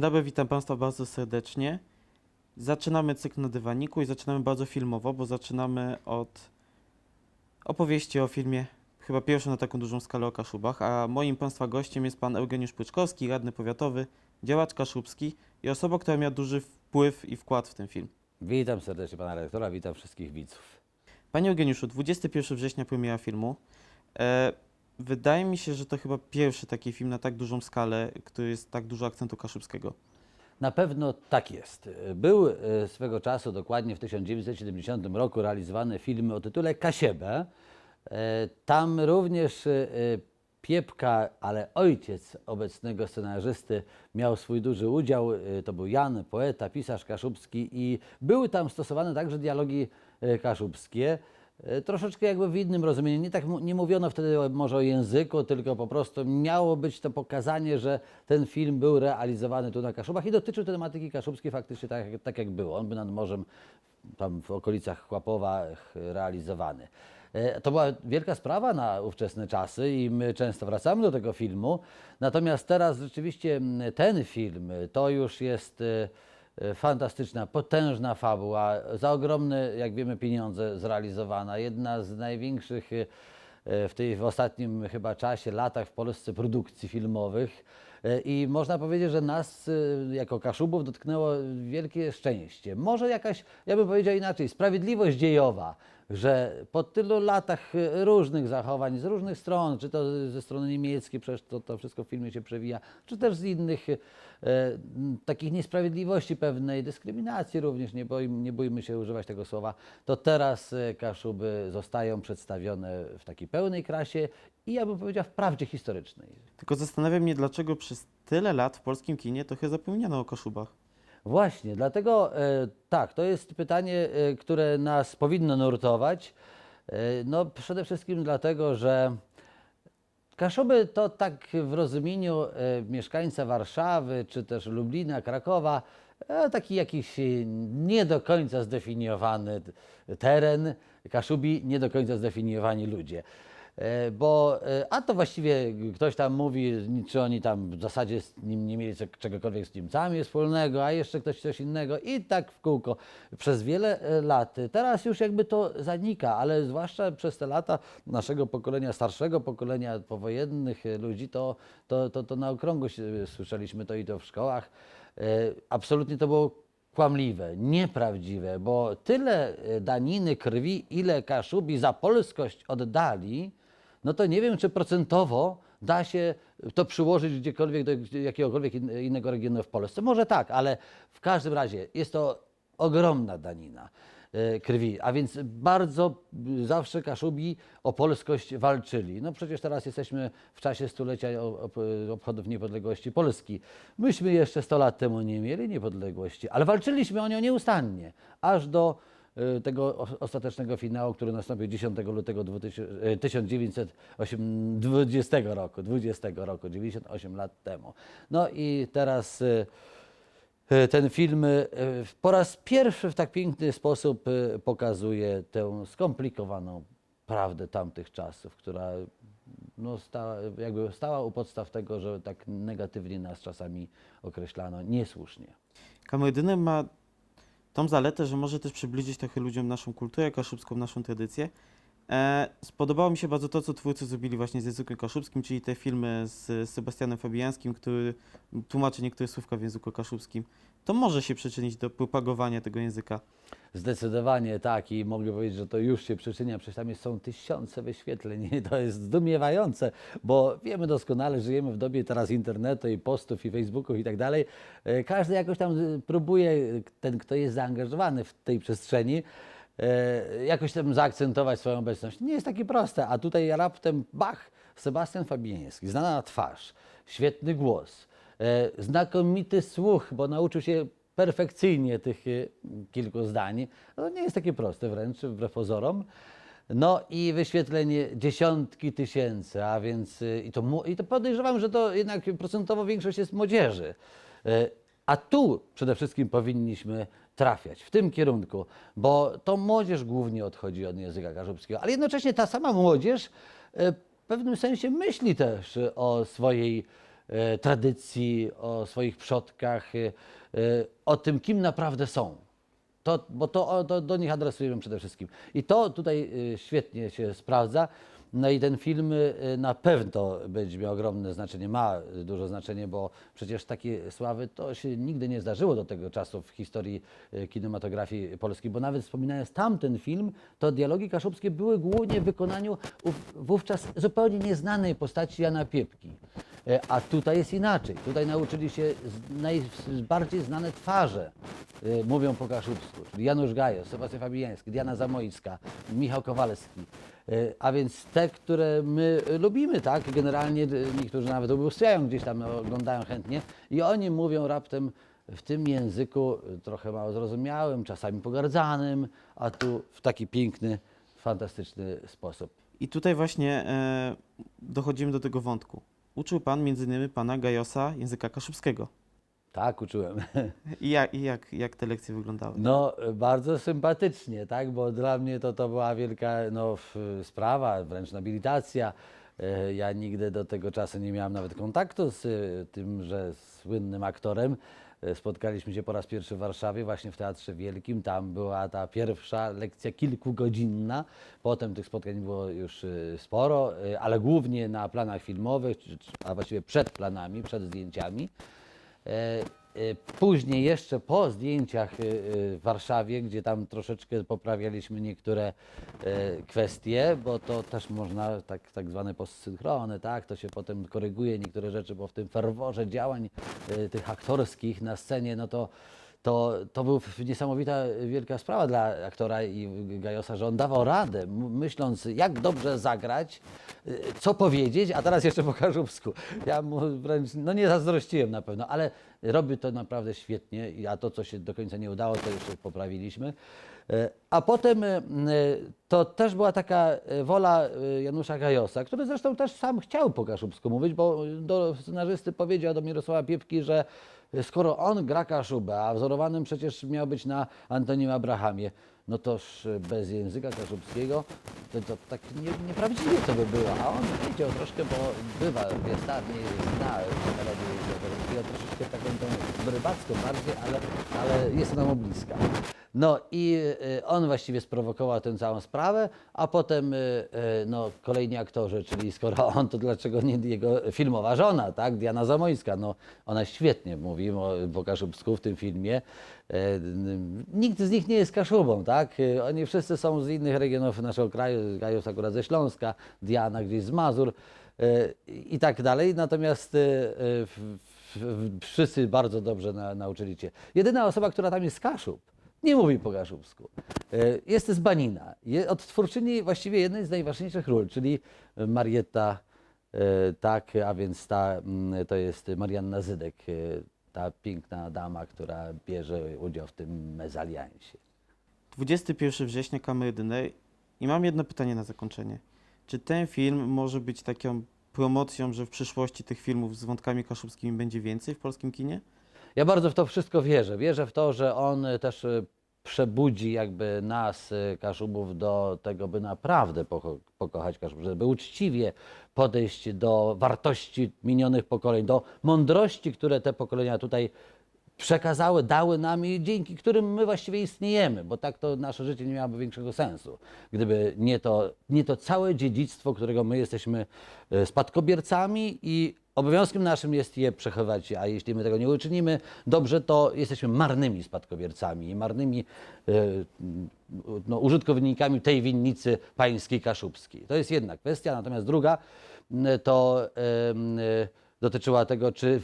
dobry, witam Państwa bardzo serdecznie. Zaczynamy cykl na dywaniku i zaczynamy bardzo filmowo, bo zaczynamy od opowieści o filmie, chyba pierwszym na taką dużą skalę o Kaszubach, a moim Państwa gościem jest Pan Eugeniusz Płyczkowski, radny powiatowy, działacz kaszubski i osoba, która miała duży wpływ i wkład w ten film. Witam serdecznie Pana redaktora, witam wszystkich widzów. Panie Eugeniuszu, 21 września premiera filmu. Wydaje mi się, że to chyba pierwszy taki film na tak dużą skalę, który jest tak dużo akcentu kaszubskiego. Na pewno tak jest. Był swego czasu, dokładnie w 1970 roku, realizowany film o tytule Kasiebę. Tam również Piepka, ale ojciec obecnego scenarzysty miał swój duży udział. To był Jan, poeta, pisarz kaszubski i były tam stosowane także dialogi kaszubskie. Troszeczkę jakby w innym rozumieniu. Nie mówiono wtedy może o języku, tylko po prostu miało być to pokazanie, że ten film był realizowany tu na Kaszubach i dotyczył tematyki kaszubskiej faktycznie tak jak było. On był nad morzem, tam w okolicach Chłapowa realizowany. To była wielka sprawa na ówczesne czasy i my często wracamy do tego filmu. Natomiast teraz rzeczywiście ten film to już jest fantastyczna, potężna fabuła, za ogromne, jak wiemy, pieniądze zrealizowana. Jedna z największych w ostatnim chyba czasie, latach w Polsce produkcji filmowych. I można powiedzieć, że nas jako Kaszubów dotknęło wielkie szczęście. Może jakaś, ja bym powiedział inaczej, sprawiedliwość dziejowa, że po tylu latach różnych zachowań z różnych stron, czy to ze strony niemieckiej, przecież to wszystko w filmie się przewija, czy też z innych takich niesprawiedliwości pewnej, dyskryminacji również, nie bójmy się używać tego słowa, to teraz Kaszuby zostają przedstawione w takiej pełnej krasie i ja bym powiedział w prawdzie historycznej. Tylko zastanawia mnie, dlaczego przez tyle lat w polskim kinie trochę zapomniano o Kaszubach. Właśnie, dlatego tak, to jest pytanie, które nas powinno nurtować. No przede wszystkim dlatego, że Kaszuby to tak w rozumieniu mieszkańca Warszawy, czy też Lublina, Krakowa, taki jakiś nie do końca zdefiniowany teren, Kaszubi nie do końca zdefiniowani ludzie. A to właściwie ktoś tam mówi, czy oni tam w zasadzie nie mieli czegokolwiek z Niemcami wspólnego, a jeszcze ktoś coś innego i tak w kółko przez wiele lat. Teraz już jakby to zanika, ale zwłaszcza przez te lata naszego pokolenia, starszego pokolenia powojennych ludzi, to na okrągło słyszeliśmy to i to w szkołach. Absolutnie to było kłamliwe, nieprawdziwe, bo tyle daniny krwi, ile Kaszubi za polskość oddali, no to nie wiem, czy procentowo da się to przyłożyć gdziekolwiek do jakiegokolwiek innego regionu w Polsce. Może tak, ale w każdym razie jest to ogromna danina krwi, a więc bardzo zawsze Kaszubi o polskość walczyli. No przecież teraz jesteśmy w czasie stulecia obchodów niepodległości Polski. Myśmy jeszcze 100 lat temu nie mieli niepodległości, ale walczyliśmy o nią nieustannie, aż do tego ostatecznego finału, który nastąpił 10 lutego 1920 roku, 98 lat temu. No i teraz ten film po raz pierwszy w tak piękny sposób pokazuje tę skomplikowaną prawdę tamtych czasów, która no, stała u podstaw tego, że tak negatywnie nas czasami określano niesłusznie. Kamerydyner ma tą zaletę, że może też przybliżyć trochę ludziom naszą kulturę kaszubską, naszą tradycję. Spodobało mi się bardzo to, co twórcy zrobili właśnie z językiem kaszubskim, czyli te filmy z Sebastianem Fabiańskim, który tłumaczy niektóre słówka w języku kaszubskim. To może się przyczynić do propagowania tego języka. Zdecydowanie tak i mogę powiedzieć, że to już się przyczynia, przecież tam są tysiące wyświetleń i to jest zdumiewające, bo wiemy doskonale, żyjemy w dobie teraz internetu i postów i Facebooków i tak dalej. Każdy jakoś tam próbuje, ten kto jest zaangażowany w tej przestrzeni, jakoś tam zaakcentować swoją obecność. Nie jest takie proste, a tutaj raptem bach, Sebastian Fabiański, znana twarz, świetny głos, znakomity słuch, bo nauczył się perfekcyjnie tych kilku zdań. No nie jest takie proste wręcz, wbrew pozorom. No i wyświetlenie dziesiątki tysięcy, a więc i to podejrzewam, że to jednak procentowo większość jest młodzieży. A tu przede wszystkim powinniśmy trafiać w tym kierunku, bo to młodzież głównie odchodzi od języka kaszubskiego, ale jednocześnie ta sama młodzież w pewnym sensie myśli też o swojej tradycji, o swoich przodkach, o tym, kim naprawdę są. Bo to do nich adresujemy przede wszystkim. I to tutaj świetnie się sprawdza. No i ten film na pewno będzie miał ogromne znaczenie, ma duże znaczenie, bo przecież takiej sławy to się nigdy nie zdarzyło do tego czasu w historii kinematografii polskiej, bo nawet wspominając tamten film, to dialogi kaszubskie były głównie w wykonaniu wówczas zupełnie nieznanej postaci Jana Piepki. A tutaj jest inaczej. Tutaj nauczyli się najbardziej znane twarze mówią po kaszubsku, czyli Janusz Gajos, Sebastian Fabijański, Diana Zamojska, Michał Kowalski. A więc te, które my lubimy, tak? Generalnie niektórzy nawet ubóstwiają gdzieś tam, oglądają chętnie i oni mówią raptem w tym języku trochę mało zrozumiałym, czasami pogardzanym, a tu w taki piękny, fantastyczny sposób. I tutaj właśnie dochodzimy do tego wątku. Uczył pan między innymi pana Gajosa języka kaszubskiego. Tak, uczyłem. Jak te lekcje wyglądały? No, bardzo sympatycznie, tak, bo dla mnie to była wielka sprawa, wręcz nobilitacja. Ja nigdy do tego czasu nie miałem nawet kontaktu z tymże słynnym aktorem. Spotkaliśmy się po raz pierwszy w Warszawie, właśnie w Teatrze Wielkim. Tam była ta pierwsza lekcja kilkugodzinna. Potem tych spotkań było już sporo, ale głównie na planach filmowych, a właściwie przed planami, przed zdjęciami. Później jeszcze po zdjęciach w Warszawie, gdzie tam troszeczkę poprawialiśmy niektóre kwestie, bo to też można, tak zwane postsynchrony, tak, to się potem koryguje niektóre rzeczy, bo w tym ferworze działań tych aktorskich na scenie, no to był niesamowita, wielka sprawa dla aktora i Gajosa, że on dawał radę, myśląc jak dobrze zagrać, co powiedzieć, a teraz jeszcze po kaszubsku. Ja mu wręcz, no nie zazdrościłem na pewno, ale robi to naprawdę świetnie, a to, co się do końca nie udało, to jeszcze poprawiliśmy. A potem to też była taka wola Janusza Gajosa, który zresztą też sam chciał po kaszubsku mówić, bo do scenarzysty powiedział, do Mirosława Piepki, że skoro on gra Kaszubę, a wzorowanym przecież miał być na Antonim Abrahamie, no toż bez języka kaszubskiego to tak nieprawdziwie to by było. A on wiedział troszkę, bo bywa w Wiestarnie, zna melodię kaszubskiego, troszeczkę taką tą rybacką bardziej, ale jest nam bliska. No i on właściwie sprowokował tę całą sprawę, a potem no, kolejni aktorzy, czyli skoro on, to dlaczego nie jego filmowa żona, tak? Diana Zamojska, no ona świetnie mówi po kaszubsku w tym filmie. Nikt z nich nie jest Kaszubą, tak? Oni wszyscy są z innych regionów naszego kraju, Gajos akurat ze Śląska, Diana gdzieś z Mazur i tak dalej, natomiast wszyscy bardzo dobrze nauczyli się. Jedyna osoba, która tam jest z Kaszub, nie mówi po kaszubsku. Jest z Banina, od twórczyni właściwie jednej z najważniejszych ról, czyli Marietta, tak, a więc to jest Marianna Zydek, ta piękna dama, która bierze udział w tym mezaliansie. 21 września Kameryny i mam jedno pytanie na zakończenie. Czy ten film może być taką promocją, że w przyszłości tych filmów z wątkami kaszubskimi będzie więcej w polskim kinie? Ja bardzo w to wszystko wierzę. Wierzę w to, że on też przebudzi jakby nas, Kaszubów, do tego, by naprawdę pokochać Kaszub, żeby uczciwie podejść do wartości minionych pokoleń, do mądrości, które te pokolenia tutaj przekazały, dały nam i dzięki którym my właściwie istniejemy, bo tak to nasze życie nie miałoby większego sensu, gdyby nie to całe dziedzictwo, którego my jesteśmy spadkobiercami i obowiązkiem naszym jest je przechowywać, a jeśli my tego nie uczynimy dobrze, to jesteśmy marnymi spadkobiercami i marnymi użytkownikami tej winnicy pańskiej kaszubskiej. To jest jedna kwestia, natomiast druga to dotyczyła tego, czy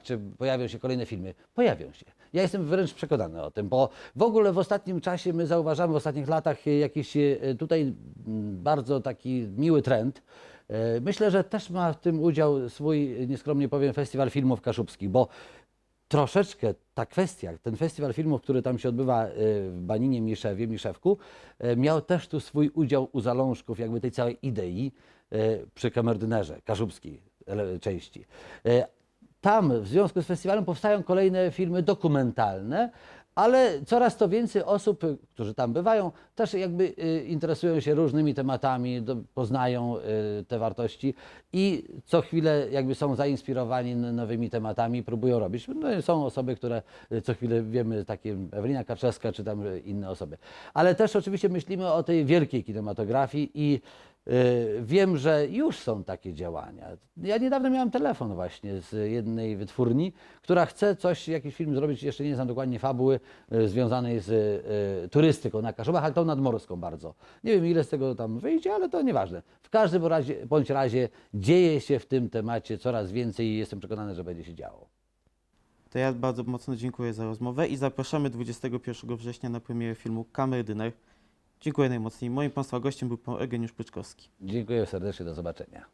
czy pojawią się kolejne filmy. Pojawią się. Ja jestem wręcz przekonany o tym, bo w ogóle w ostatnim czasie my zauważamy, w ostatnich latach jakiś tutaj bardzo taki miły trend. Myślę, że też ma w tym udział swój, nieskromnie powiem, Festiwal Filmów Kaszubskich, bo troszeczkę ta kwestia, ten festiwal filmów, który tam się odbywa w Baninie, Miszewku, miał też tu swój udział u zalążków jakby tej całej idei przy kamerdynerze kaszubskiej części. Tam w związku z festiwalem powstają kolejne filmy dokumentalne, Ale coraz to więcej osób, którzy tam bywają, też jakby interesują się różnymi tematami, poznają te wartości i co chwilę jakby są zainspirowani nowymi tematami, próbują robić. No, są osoby, które co chwilę wiemy, takie Ewelina Kaczewska czy tam inne osoby. Ale też oczywiście myślimy o tej wielkiej kinematografii i wiem, że już są takie działania. Ja niedawno miałem telefon właśnie z jednej wytwórni, która chce coś, jakiś film zrobić, jeszcze nie znam dokładnie fabuły, związanej z turystyką na Kaszubach, ale tą nadmorską bardzo. Nie wiem, ile z tego tam wyjdzie, ale to nieważne. W każdym razie, bądź razie dzieje się w tym temacie coraz więcej i jestem przekonany, że będzie się działo. To ja bardzo mocno dziękuję za rozmowę i zapraszamy 21 września na premierę filmu Kamerdyner. Dziękuję najmocniej. Moim Państwa gościem był pan Eugeniusz Pyczkowski. Dziękuję serdecznie, do zobaczenia.